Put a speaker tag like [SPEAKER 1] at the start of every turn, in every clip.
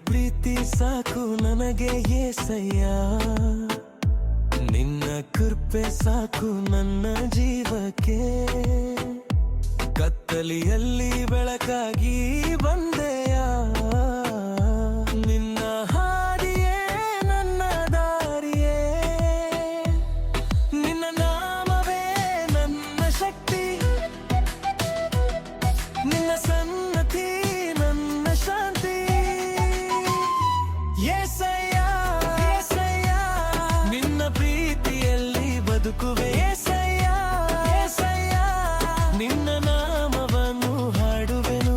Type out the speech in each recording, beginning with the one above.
[SPEAKER 1] ಪ್ರೀತಿ ಸಾಕು ನನಗೆ ಏಸಯ್ಯ, ನಿನ್ನ ಕೃಪೆ ಸಾಕು ನನ್ನ ಜೀವಕ್ಕೆ. ಕತ್ತಲಿಯಲ್ಲಿ ಬೆಳಕಾಗಿ ಬಂದೆಯ, ನಿನ್ನ ಹಾದಿಯೇ ನನ್ನ ದಾರಿಯೇ. ನಿನ್ನ ನಾಮವೇ ನನ್ನ ಶಕ್ತಿ, ನಿನ್ನ ಸನ್ನತಿ ನನ್ನ ಶಾಂತಿ. ಏಸಯ್ಯ ಏಸಯ್ಯ, ನಿನ್ನ ಪ್ರೀತಿಯಲ್ಲಿ ಬದುಕುವೆ. ಏಸಯ್ಯ ಏಸಯ್ಯ, ನಿನ್ನ ನಾಮವನ್ನು ಹಾಡುವೆನು.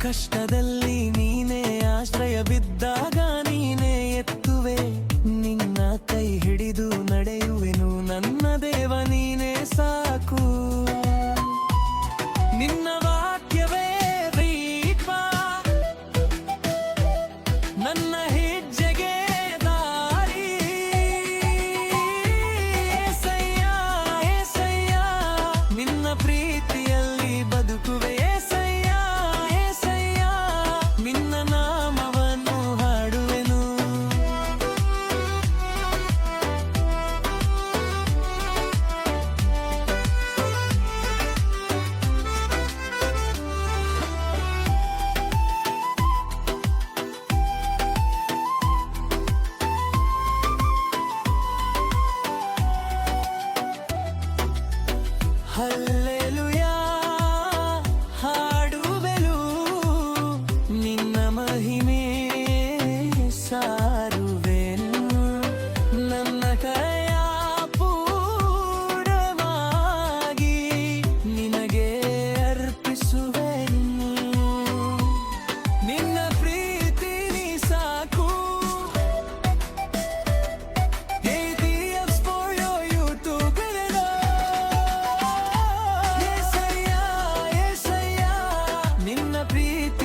[SPEAKER 1] ಕಷ್ಟದಲ್ಲಿ ನೀನೇ ಆಶ್ರಯ ಬಿದ್ದಾಗ ನೀನೇ ಎತ್ತುವೆ. ನಿನ್ನ ಕೈ ಹಿಡಿದು ನಡೆಯುವೆನು, ನನ್ನ ದೇವ ನೀನೇ ಸಾಕು. ನಿನ್ನ ವಾಕ್ಯವೇ ದೀಪ, ನನ್ನ ಹೆಜ್ಜೆಗೆ ದಾರಿ. ಏಸಯ್ಯ ಏಸಯ್ಯ, ನಿನ್ನ ಪ್ರೀತಿಯಲ್ಲಿ ಬದುಕುವೆ. ಏಸಯ್ಯ ಏಸಯ್ಯ, ನಿನ್ನ ನಾಮವನ್ನು ಹಾಡುವೆನು. ಹಲ್ಲೆಲೂಯಾ ಹಾಡುವೆನು, ನಿನ್ನ ಮಹಿಮೆ ಸಾರುವೆನು. ನನ್ನ ಕೈಯ ಪೂರ್ಣವಾಗಿ ನಿನಗೆ ಅರ್ಪಿಸುವೆನು. ನಿನ್ನ ಪ್ರೀತಿ ಸಾಕು. ATFs for you to get it all. ಏಸಯ್ಯ ಏಸಯ್ಯ, ನಿನ್ನ ಪ್ರೀತಿ